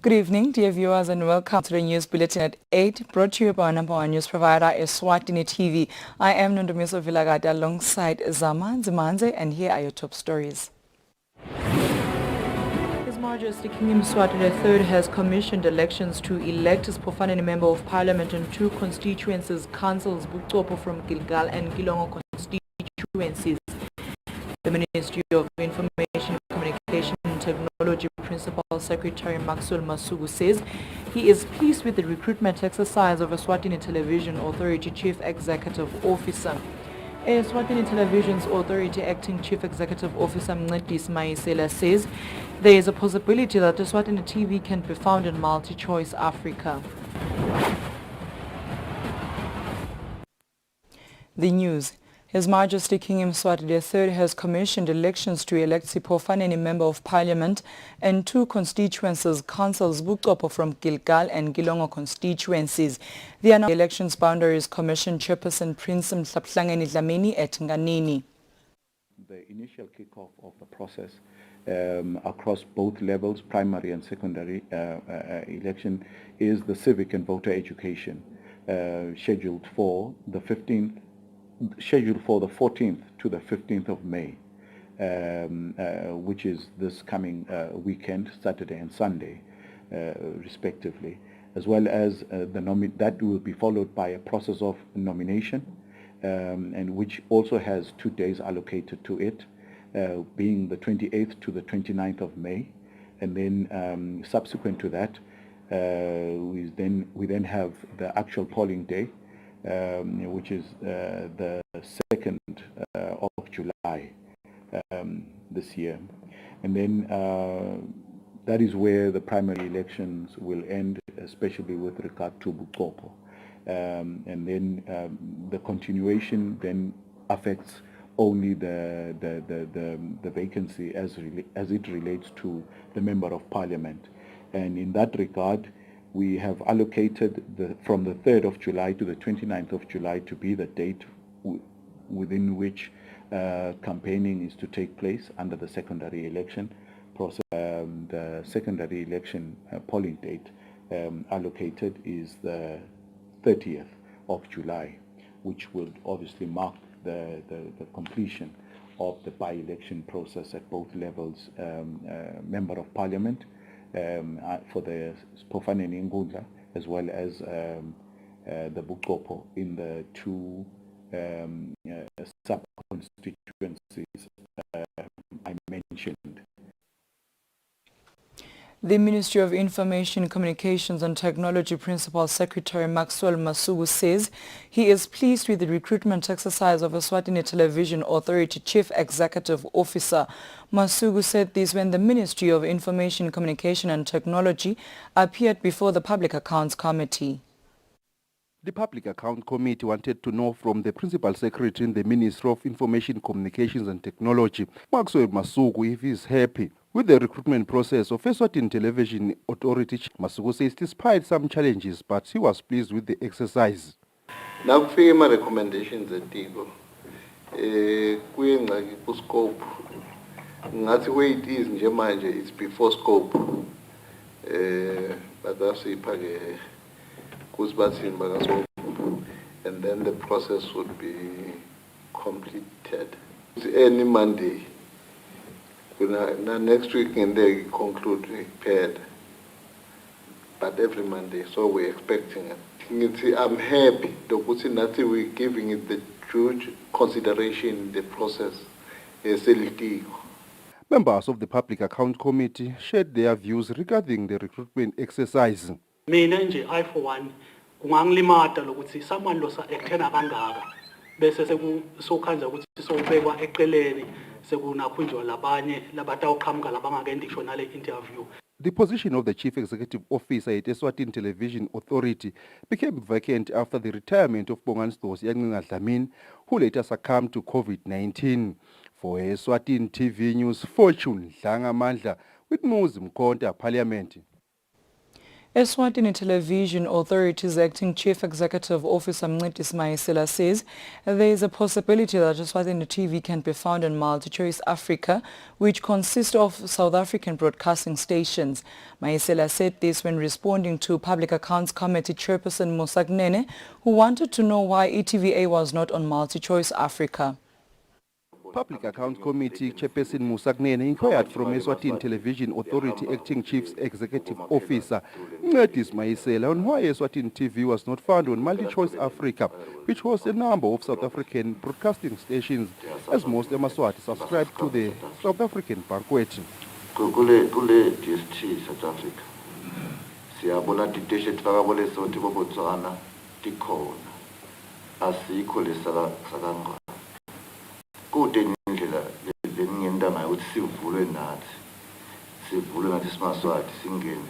Good evening, dear viewers, and welcome to the news bulletin at 8, brought to you by our number one news provider, Eswatini TV. I am Nondomiso Vilagada alongside Zaman Zimanze, and here are your top stories. His Majesty King Eswatini III has commissioned elections to elect his Profaneni Member of Parliament in two constituencies, councils, Buktopo from Gilgal and Gilongo constituencies. The Ministry of Information, Communication and Technology Principal Secretary Maxwell Masugu says he is pleased with the recruitment exercise of Eswatini Television Authority Chief Executive Officer. Eswatini Television's Authority Acting Chief Executive Officer Mncedisi Mayisela says there is a possibility that Eswatini TV can be found in Multi-Choice Africa. The news. His Majesty King Eswatini III has commissioned elections to elect Profaneni Member of Parliament and two constituencies, councils, Buktopo from Gilgal and Gilongo constituencies. The elections boundaries Commission Chairperson Prince Mhlaphlangeni Dlamini at Nganini. The initial kickoff of the process across both levels, primary and secondary election, is the civic and voter education scheduled for the 14th to the 15th of May, which is this coming weekend, Saturday and Sunday, respectively, as well as that will be followed by a process of nomination, and which also has 2 days allocated to it, being the 28th to the 29th of May, and then subsequent to that, we then have the actual polling day, which is the 2nd of July this year. And then that is where the primary elections will end, especially with regard to Buktopo. And then the continuation then affects only the vacancy as it relates to the Member of Parliament. And in that regard, we have allocated from the 3rd of July to the 29th of July to be the date within which campaigning is to take place under the secondary election process. The secondary election polling date allocated is the 30th of July, which will obviously mark the completion of the by-election process at both levels, Member of Parliament, for the Profaneni Ngundla, as well as the Buktopo in the two sub-constituencies I mentioned. The Ministry of Information, Communications and Technology Principal Secretary Maxwell Masugu says he is pleased with the recruitment exercise of Eswatini Television Authority Chief Executive Officer. Masugu said this when the Ministry of Information, Communication and Technology appeared before the Public Accounts Committee. The Public Account Committee wanted to know from the Principal Secretary in the Ministry of Information, Communications and Technology, Maxwell Masugu, if he is happy with the recruitment process of Eswatini Television Authority. Masugu says despite some challenges, but he was pleased with the exercise. Now, my recommendations at Tigo, scope. That's the way it is in Germany, it's before scope. But that's the and then the process would be completed. Any Monday. Next week and they conclude paired, but every Monday, so we're expecting it. I'm happy that we're giving it the huge consideration in the process. Members of the Public Account Committee shared their views regarding the recruitment exercise. I for one kungangilimata lokuthi someone losa ekuthena kangaka bese sekukhanza ukuthi sobekwa eqeleni sekunakhunjwa labanye labatawuqhamuka labangakendisho nale interview. The position of the Chief Executive Officer at Eswatini Television Authority became vacant after the retirement of Bongani Yancinga Dlamini, who later succumbed to COVID-19. For Eswatini TV News, Fortune Dlanga Mandla with Muzi Mkonta, Parliament. Eswatini Television Authority's acting Chief Executive Officer Mncedisi Mayisela says there is a possibility that Eswatini TV can be found in MultiChoice Africa, which consists of South African broadcasting stations. Mayisela said this when responding to Public Accounts Committee Chairperson Musagnene, who wanted to know why ETVA was not on MultiChoice Africa. Public Accounts Committee Chairperson Musagnene inquired from Eswatini Television Authority Acting Chief Executive Officer Mncedisi Mayisela on why Eswatini TV was not found on MultiChoice Africa, which hosts a number of South African broadcasting stations, as most Emaswati subscribe to the South African banquet. Kule DST South Africa. Siyabona titeshe tifakabole sothi bobotswana tikhona. Asikho lesakangqa. Kude indlela lengiyenda ngayo ukuthi sivulwe nathi simaswati singene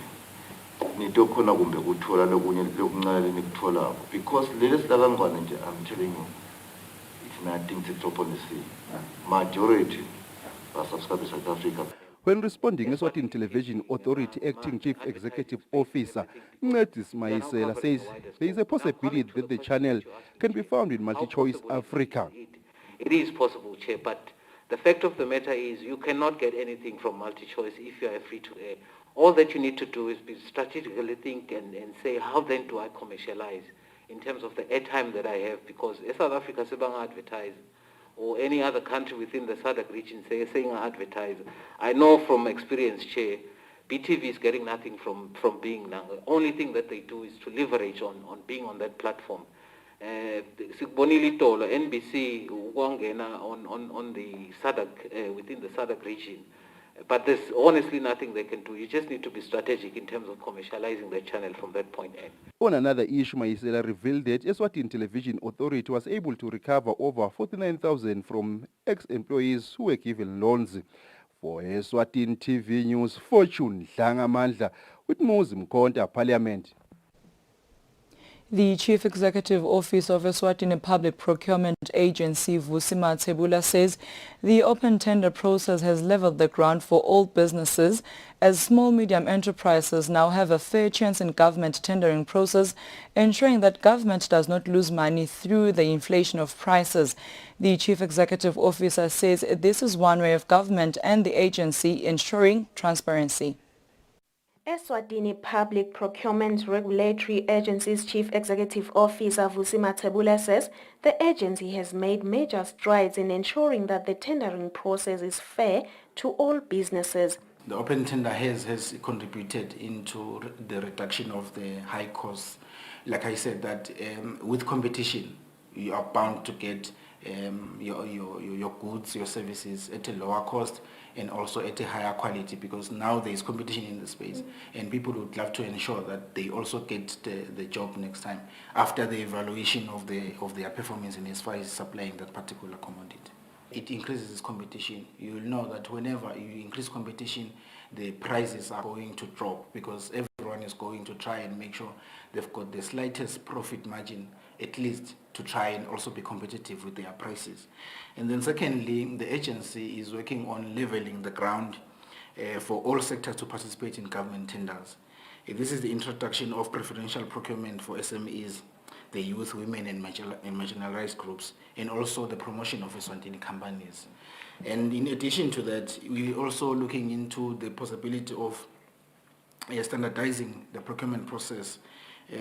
nitokhona kumbe kuthola lokunye lokuncane nikutholako because lele silakangwane nje I'm telling you it's nothing to drop on the sea. Majority subscribe to South Africa. When responding, Eswatini Television Authority Acting Chief Executive Officer Mncedisi Mayisela says there is a possibility that the channel can be found in MultiChoice Africa. It is possible, Chair, but the fact of the matter is you cannot get anything from MultiChoice if you are free to air. All that you need to do is be strategically think and say, how then do I commercialize in terms of the airtime that I have? Because South Africa sebanga advertise, or any other country within the SADC region saying advertise. I know from experience, Chair, BTV is getting nothing from being now. The only thing that they do is to leverage on being on that platform. Sikbonile tolo NBC ukungena on the SADC within the SADC region, but there's honestly nothing they can do. You just need to be strategic in terms of commercializing the channel from that point on. On another issue, Mayisela revealed that Eswatini Television Authority was able to recover over 49,000 from ex-employees who were given loans. For Eswatini TV News, Fortune Dlangamandla with Muzi Mkonta, Parliament. The Chief Executive Office of Eswatini Public Procurement Agency, Vusi Mathebula, says the open tender process has leveled the ground for all businesses as small-medium enterprises now have a fair chance in government tendering process, ensuring that government does not lose money through the inflation of prices. The Chief Executive Officer says this is one way of government and the agency ensuring transparency. Eswatini Public Procurement Regulatory Agency's Chief Executive Officer Vusi Mathebula says the agency has made major strides in ensuring that the tendering process is fair to all businesses. The open tender has contributed into the reduction of the high costs. Like I said, that with competition, you are bound to get your goods, your services at a lower cost and also at a higher quality, because now there is competition in the space and people would love to ensure that they also get the job next time after the evaluation of their performance in as far as supplying that particular commodity. It increases competition. You will know that whenever you increase competition, the prices are going to drop because everyone is going to try and make sure they've got the slightest profit margin, at least to try and also be competitive with their prices. And then secondly, the agency is working on leveling the ground for all sectors to participate in government tenders. This is the introduction of preferential procurement for SMEs, the youth, women and marginalized groups, and also the promotion of Eswatini companies. And in addition to that, we're also looking into the possibility of standardizing the procurement process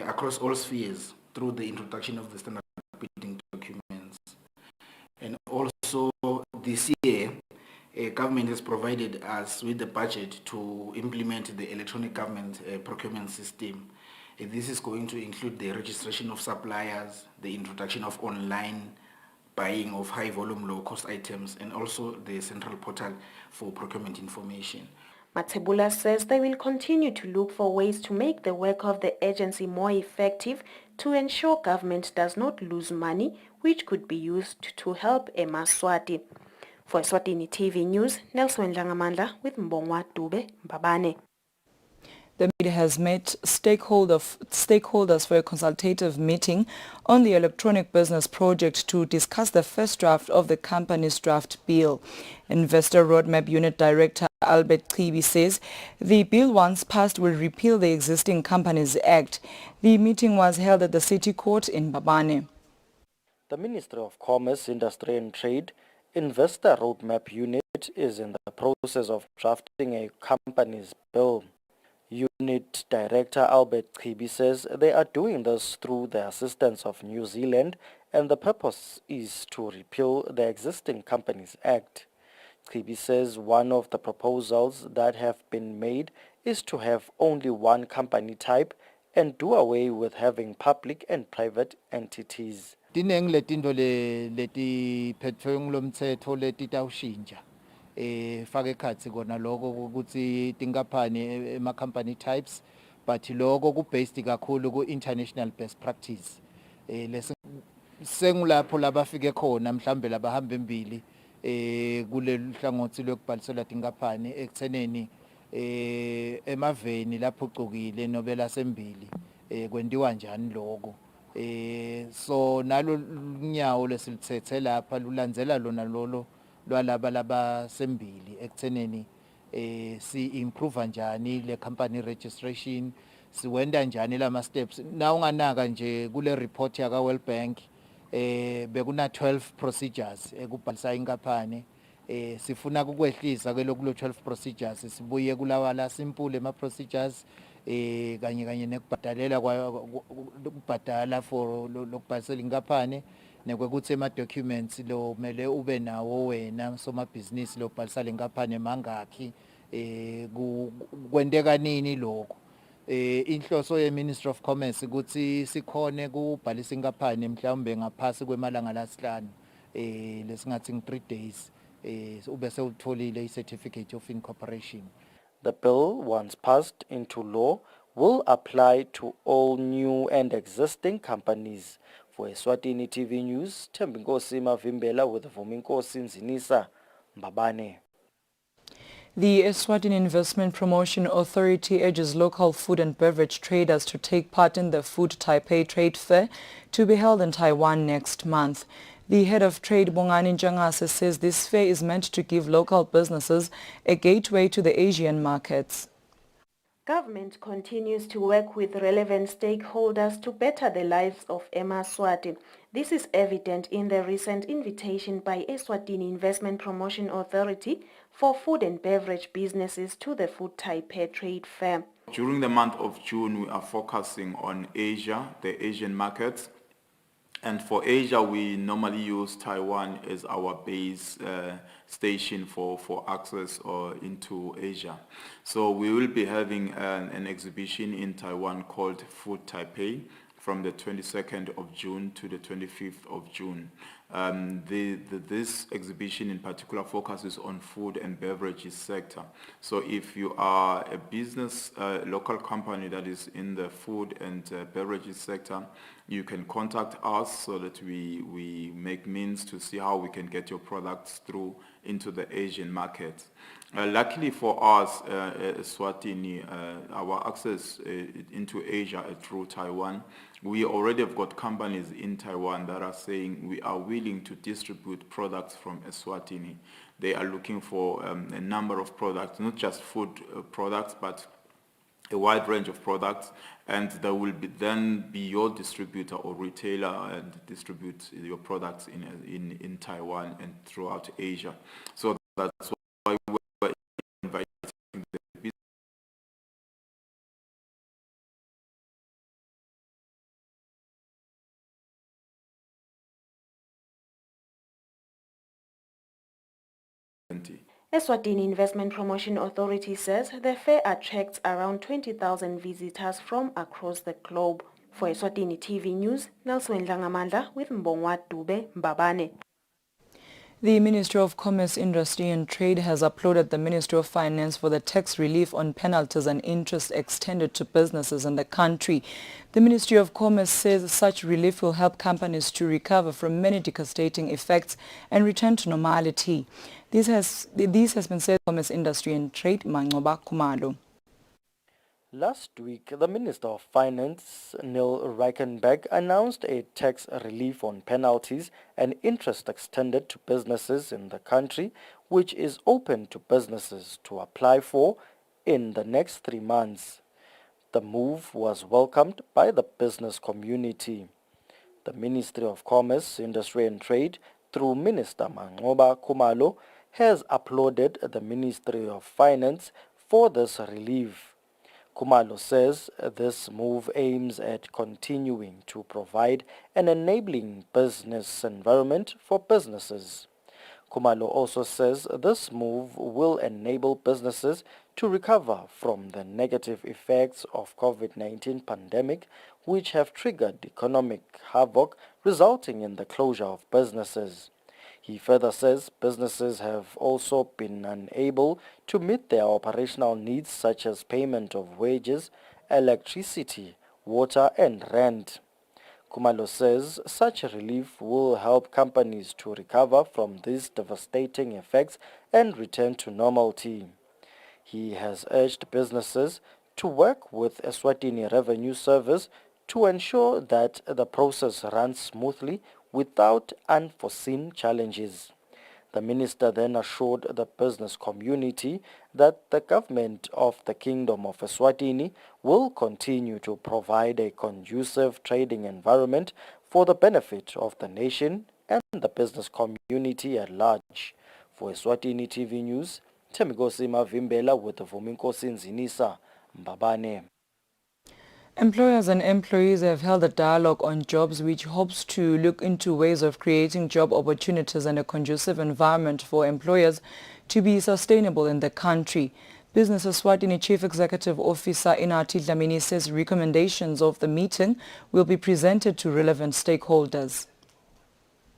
across all spheres through the introduction of the standard bidding documents. And also this year, government has provided us with the budget to implement the electronic government procurement system. This is going to include the registration of suppliers, the introduction of online buying of high volume, low cost items, and also the central portal for procurement information. Mathebula says they will continue to look for ways to make the work of the agency more effective to ensure government does not lose money, which could be used to help Emaswati. For Eswatini TV News, Nelson Dlangamandla with Mbongwa Dube Mbabane. The media has met stakeholders for a consultative meeting on the electronic business project to discuss the first draft of the company's draft bill. Investor Roadmap Unit Director Albert Chibi says the bill, once passed, will repeal the existing Companies Act. The meeting was held at the City Court in Mbabane. The Ministry of Commerce, Industry and Trade Investor Roadmap Unit is in the process of drafting a company's bill. Unit Director Albert Chibi says they are doing this through the assistance of New Zealand, and the purpose is to repeal the existing Companies Act. Chibi says one of the proposals that have been made is to have only one company type and do away with having public and private entities. Tineng letinto leti phethwe ngilomthetho leti tawushintsha fake khatsi kona lokho ukuthi tinkampani ema company types but lokho ku based kakhulu ku international best practice sengulapho labafike khona mhlambe labahamba embili kuleli hlangothi lokubhalisela tinkampani ekutheneni emaveni lapho ucukile nobela sembili kwendiwa njani lokho so nalo nyawo lesilithethe lapha lulandzela lona lolo lwalaba laba sembili ekutheneni si improve njani le company registration siwenda njani lama steps na unganaka nje kule report yaka World Bank bekuna 12 procedures ekubhalisa inkampani sifuna ukwehlisa ke lokulo 12 procedures sibuye kulawa la simple ema procedures kanye nekubhadalela ukubhadala for lokubhalisela inkampani nekwekuthi ema documents lo mele ube nawo wena somabhizinisi lokubhalisa lenkampani mangakhi kwenteka nini lokho inhloso ye Ministry of Commerce ukuthi sikhone kubhalisa inkampani mhlawumbe ngaphasi kwemalanga lasihlanu lesingathi 3 days ube sewutholile i-certificate of incorporation. The bill, once passed into law, will apply to all new and existing companies. For Eswatini TV News, Thembinkosi Mavimbela with Vuminkosi Nzinisa, Mbabane. The Eswatini Investment Promotion Authority urges local food and beverage traders to take part in the Food Taipei Trade Fair to be held in Taiwan next month. The head of trade, Bongani Njangase, says this fair is meant to give local businesses a gateway to the Asian markets. Government continues to work with relevant stakeholders to better the lives of Eswatini. This is evident in the recent invitation by Eswatini Investment Promotion Authority for food and beverage businesses to the Food Taipei Trade Fair. During the month of June, we are focusing on Asia, the Asian markets. And for Asia, we normally use Taiwan as our base station for access into Asia. So we will be having an exhibition in Taiwan called Food Taipei from the 22nd of June to the 25th of June. This exhibition in particular focuses on food and beverages sector. So if you are a business, local company that is in the food and beverages sector, you can contact us so that we make means to see how we can get your products through into the Asian market. Luckily for us, Eswatini, our access into Asia through Taiwan, we already have got companies in Taiwan that are saying we are willing to distribute products from Eswatini. They are looking for a number of products, not just food products, but a wide range of products, and they will then be your distributor or retailer and distribute your products in Taiwan and throughout Asia. So that's why we're inviting the business Eswatini Investment Promotion Authority says the fair attracts around 20,000 visitors from across the globe. For Eswatini TV News, Nelson Langamandla with Mbongwa Dube, Mbabane. The Ministry of Commerce, Industry and Trade has applauded the Ministry of Finance for the tax relief on penalties and interest extended to businesses in the country. The Ministry of Commerce says such relief will help companies to recover from many devastating effects and return to normality. This has been said by Commerce, Industry and Trade, Mangoba Kumalo. Last week, the Minister of Finance, Neil Reichenberg, announced a tax relief on penalties and interest extended to businesses in the country, which is open to businesses to apply for in the next 3 months. The move was welcomed by the business community. The Ministry of Commerce, Industry and Trade, through Minister Mangoba Khumalo, has applauded the Ministry of Finance for this relief. Khumalo says this move aims at continuing to provide an enabling business environment for businesses. Khumalo also says this move will enable businesses to recover from the negative effects of COVID-19 pandemic, which have triggered economic havoc resulting in the closure of businesses. He further says businesses have also been unable to meet their operational needs such as payment of wages, electricity, water and rent. Khumalo says such relief will help companies to recover from these devastating effects and return to normality. He has urged businesses to work with Eswatini Revenue Service to ensure that the process runs smoothly without unforeseen challenges. The minister then assured the business community that the government of the Kingdom of Eswatini will continue to provide a conducive trading environment for the benefit of the nation and the business community at large. For Eswatini TV News, Themikosi Mavimbela with Vuminkosi Nzinisa, Mbabane. Employers and employees have held a dialogue on jobs which hopes to look into ways of creating job opportunities and a conducive environment for employers to be sustainable in the country. Business Eswatini Chief Executive Officer Inati Dlamini says recommendations of the meeting will be presented to relevant stakeholders.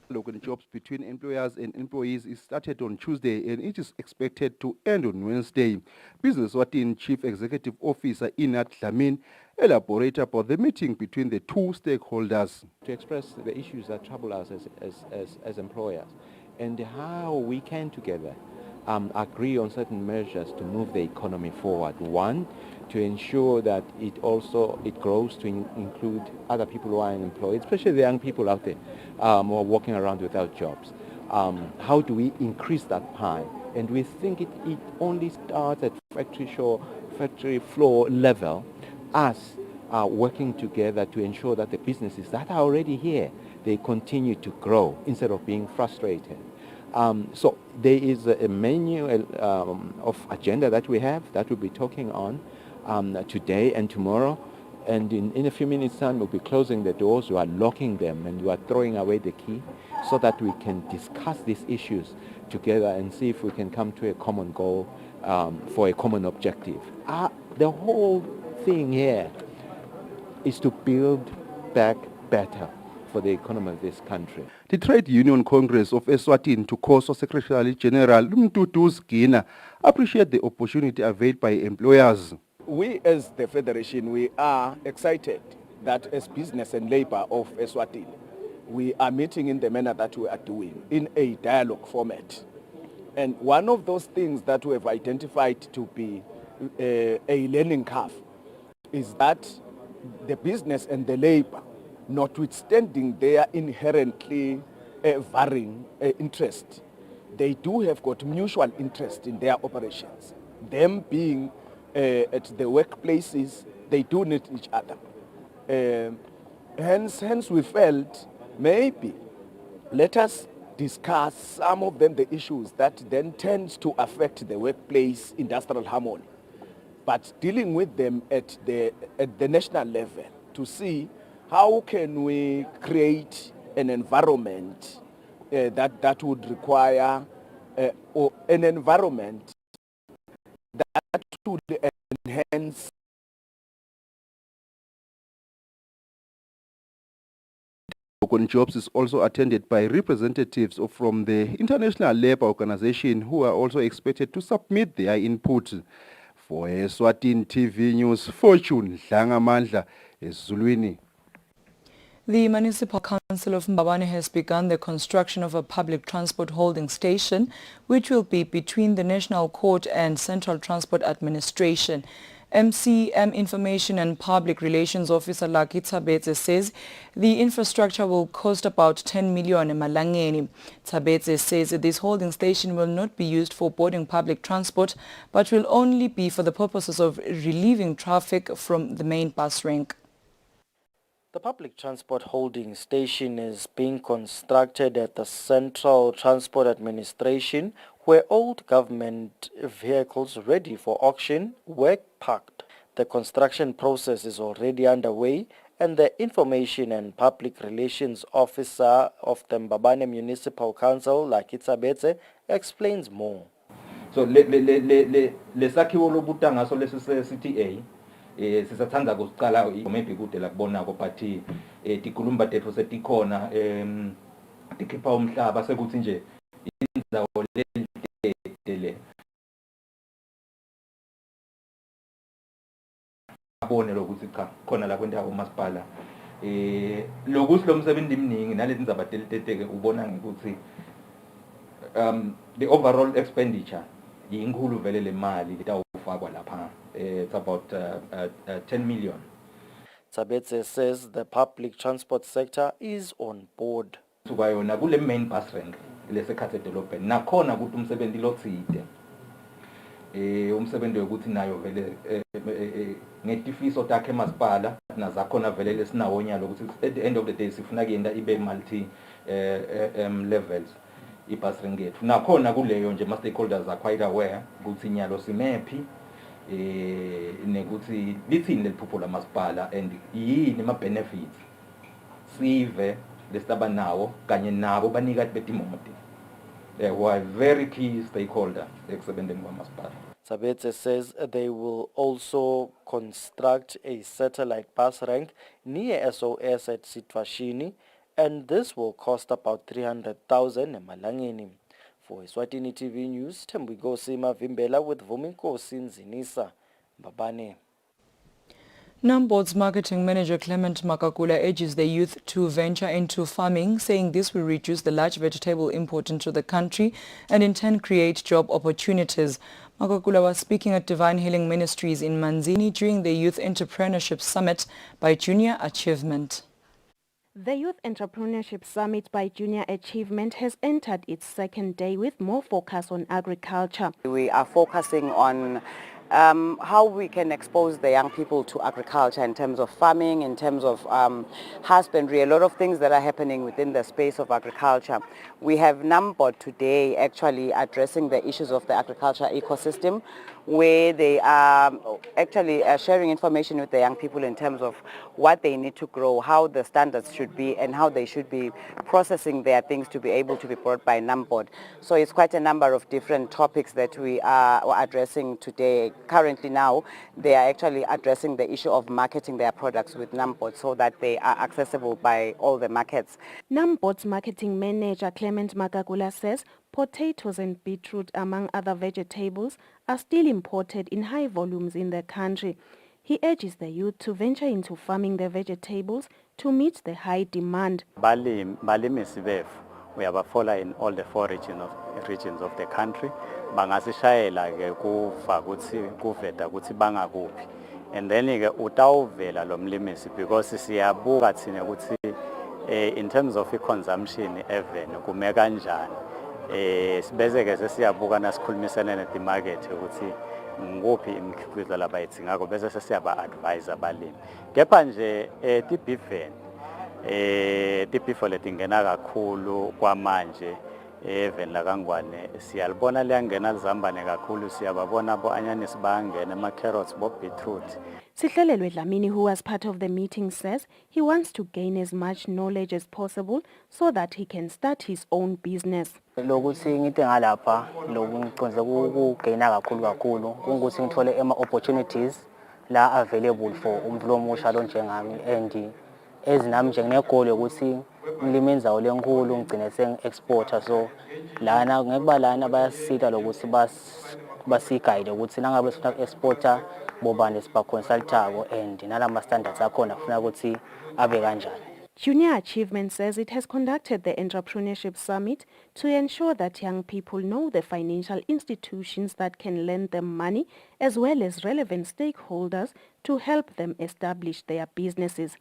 On jobs between employers and employees is started on Tuesday and it is expected to end on Wednesday. Business Eswatini Chief Executive Officer Inat Dlamini elaborated about the meeting between the two stakeholders. To express the issues that trouble us as employers and how we can together agree on certain measures to move the economy forward. One, to ensure that it grows to include other people who are unemployed, especially the young people out there who are walking around without jobs. How do we increase that pie? And we think it only starts at factory floor level, us working together to ensure that the businesses that are already here, they continue to grow instead of being frustrated. So there is a menu of agenda that we have that we'll be talking on today and tomorrow. And in a few minutes' time, we'll be closing the doors, we are locking them, and we are throwing away the key so that we can discuss these issues together and see if we can come to a common goal for a common objective. The whole thing here is to build back better for the economy of this country. The Trade Union Congress of Eswatini to COSO Secretary General Mtutu Gina appreciate the opportunity availed by employers. We as the Federation, we are excited that as business and labor of Eswatini, we are meeting in the manner that we are doing, in a dialogue format. And one of those things that we have identified to be a learning curve is that the business and the labor, notwithstanding their inherently varying interest, they do have got mutual interest in their operations. Them being at the workplaces, they do need each other. Hence we felt maybe let us discuss some of them, the issues that then tend to affect the workplace industrial harmony, but dealing with them at the national level to see how can we create an environment that would require or an environment that would enhance On jobs is also attended by representatives from the International Labour Organization who are also expected to submit their input. For Eswatini TV News, Fortune Dlangamandla, Ezulwini. The Municipal Council of Mbabane has begun the construction of a public transport holding station which will be between the National Court and Central Transport Administration. MCM Information and Public Relations Officer Lucky Tabetse says the infrastructure will cost about 10 million emalangeni. Tabetse says this holding station will not be used for boarding public transport but will only be for the purposes of relieving traffic from the main bus rank. The public transport holding station is being constructed at the Central Transport Administration, where old government vehicles ready for auction were parked. The construction process is already underway, and the Information and Public Relations Officer of the Mbabane Municipal Council, Lucky Tabetse, explains more. So lesakhiwo lobuta ngaso lesi-CTA sisathanda kusiqala maybe kude la kubona ko but tikhulumba tethu setikhona tikhipha umhlaba sekuthi nje indzawo le abone lokuthi cha khona la kwendawo umasipala lokuthi lo msebenzi iminingi nalezi ndzaba delteteke ubona ngikuthi the overall expenditure inkulu vele le mali litawufakwa lapha. It's about 10 million. Tabetse says the public transport sector is on board. Subayona kule main bus rank lesekhathe edolobheni nakhona ukuthi umsebenzi lotside umsebenzi ukuthi nayo vele ngetifiso takhe emasipala nazakhona vele lesinawo nyalo ukuthi at the end of the day sifuna kuyenda ibe multi levels ibus rank yethu nakhona kuleyo nje ama stakeholders are quite aware ukuthi nyalo simephi nekuthi lithini leliphupho lamasipala and yini ama benefits sive lesitaba nawo kanye nabo banikati betimoti. They were very key stakeholder ekusebenzeni kwamasipala. Tabetse says they will also construct a satellite bus rank near SOS at Eswatini, and this will cost about 300,000 emalangeni. For Eswatini TV News, Tembugosi Mavimbela with Vuminkosi Nzinisa, Mbabane. NAMPOD's marketing manager Clement Makakula urges the youth to venture into farming, saying this will reduce the large vegetable import into the country and in turn create job opportunities. Makakula was speaking at Divine Healing Ministries in Manzini during the Youth Entrepreneurship Summit by Junior Achievement. The Youth Entrepreneurship Summit by Junior Achievement has entered its second day with more focus on agriculture. We are focusing on how we can expose the young people to agriculture in terms of farming, in terms of husbandry, a lot of things that are happening within the space of agriculture. We have NAMPOD today actually addressing the issues of the agriculture ecosystem, where they are actually sharing information with the young people in terms of what they need to grow, how the standards should be, and how they should be processing their things to be able to be brought by NAMPOD. So it's quite a number of different topics that we are addressing today. Currently now, they are actually addressing the issue of marketing their products with NAMPOD so that they are accessible by all the markets. NAMPOD's marketing manager Clement Makakula says potatoes and beetroot, among other vegetables, are still imported in high volumes in the country. He urges the youth to venture into farming the vegetables to meet the high demand. Balimisi befu uyabafola in all the four regions of the country. Bangasishayela ke kufa kuthi kuveda kuthi bangakuphi. And then ke utawuvela lo mlimisi because siyabuka thina ukuthi in terms of consumption even kume kanjani. Sibese ke sesiyabuka nasikhulumisana nemarket ukuthi ngophi imikhiqizo labayithingako bese sesiyaba advise abalimi. Kepha nje tipifo letingena kakhulu kwamanje even la kangwane siyalibona liyangena lizambane kakhulu siyababona bo anyanisi bayangena ama carrots bo beetroot. Sihlelelwe Dlamini, who was part of the meeting, says he wants to gain as much knowledge as possible so that he can start his own business. Lokuthi ngithi ngalapha lokungiconze ukugaina kakhulu ukuthi ngithole ama opportunities la available for umuntu lomusha lo njengami and ezinami nje nginegoli ukuthi ngilime indzawo lenkulu ngigcine seng-exporter, so lana ngekuba lana bayasita lokuthi basiguide ukuthi nangabe sifuna ku-exporter bobani siba-consultako and nalama standards akhona kufuna ukuthi abe kanjani. Junior Achievement says it has conducted the Entrepreneurship Summit to ensure that young people know the financial institutions that can lend them money as well as relevant stakeholders to help them establish their businesses.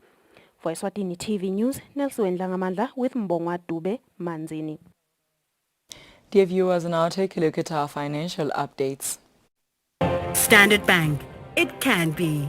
For Eswatini TV News, Nelson Langamandla with Mbongwa Dube Manzini. Dear viewers, now take a look at our financial updates. Standard Bank. It can be.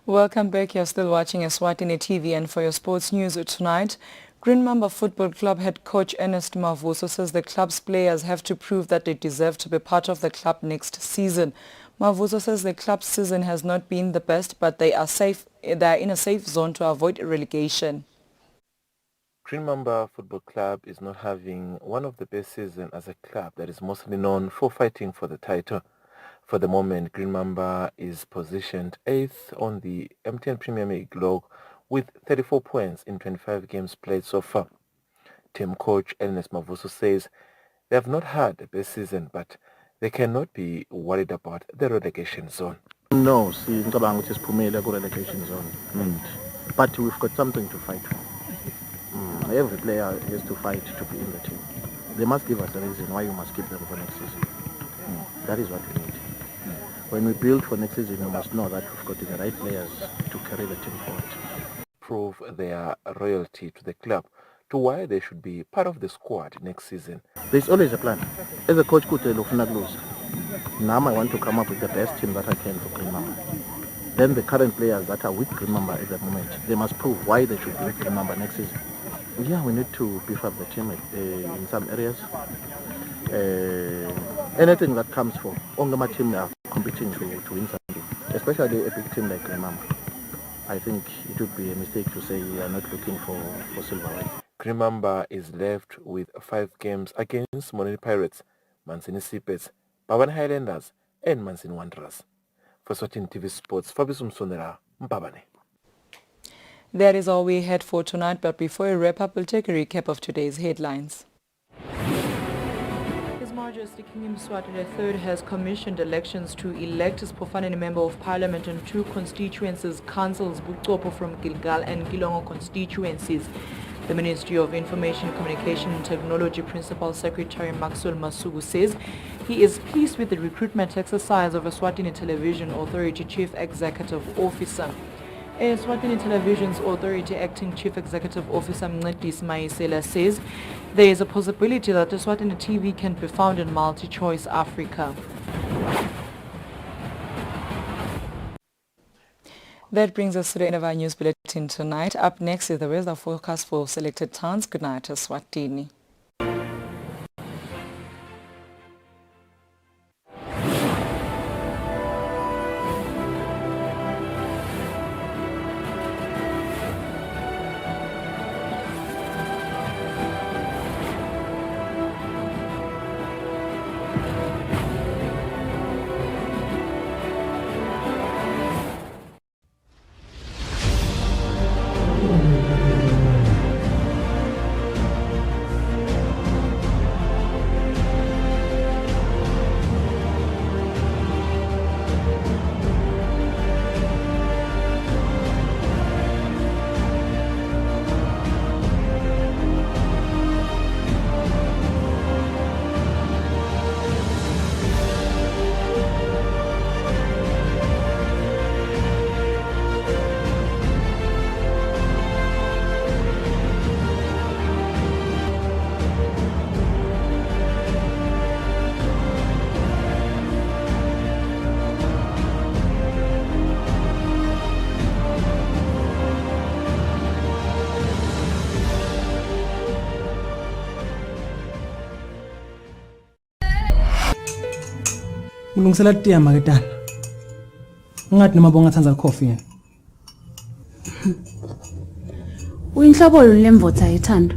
Welcome back. You're still watching Eswatini TV, and for your sports news tonight, Green Mamba Football Club head coach Ernest Mavuso says the club's players have to prove that they deserve to be part of the club next season. Mavuso says the club's season has not been the best, but they are in a safe zone to avoid relegation. Green Mamba Football Club is not having one of the best seasons as a club that is mostly known for fighting for the title. For the moment, Green Mamba is positioned 8th on the MTN Premier League log with 34 points in 25 games played so far. Team coach Ernest Mavuso says they have not had the best season, but they cannot be worried about the relegation zone. No, see, ngicabanga ukuthi siphumile ku relegation zone, but we've got something to fight for. Every player has to fight to be in the team. They must give us a reason why you must keep them for next season. That is what we need. When we build for next season, we must know that we've got the right players to carry the team forward. Prove their loyalty to the club, to why they should be part of the squad next season. There's always a plan. As a coach could lose. Now I want to come up with the best team that I can for Green Mamba. Then the current players that are with Green Mamba at the moment, they must prove why they should be with Green Mamba next season. Yeah, we need to beef up the team in some areas. Anything that comes for only my team are competing to win something, especially a big team like Green Mamba. I think it would be a mistake to say we are not looking for silverware. Green Mamba is left with 5 games against Monini Pirates, Mansini Seabirds, Babane Highlanders and Mansini Wanderers. For Eswatini TV Sports, Fabrice Msonera, Mbabane. That is all we had for tonight, but before we wrap up, we'll take a recap of today's headlines. His Majesty King Mswati III has commissioned elections to elect his Profaneni Member of Parliament in 2 constituencies, councils Buchopo from Gilgal and Gilongo constituencies. The Ministry of Information, Communication and Technology Principal Secretary Maxwell Masugu says he is pleased with the recruitment exercise of Eswatini Television Authority Chief Executive Officer. Eswatini Television's Authority Acting Chief Executive Officer Mncedisi Mayisela says there is a possibility that Eswatini TV can be found in MultiChoice Africa. That brings us to the end of our news bulletin tonight. Up next is the weather forecast for selected towns. Good night, Eswatini. Ulungisela tiya maketana. Ungathi noma bongathanza coffee yena. Uyinhlobolo lemvotha ethando.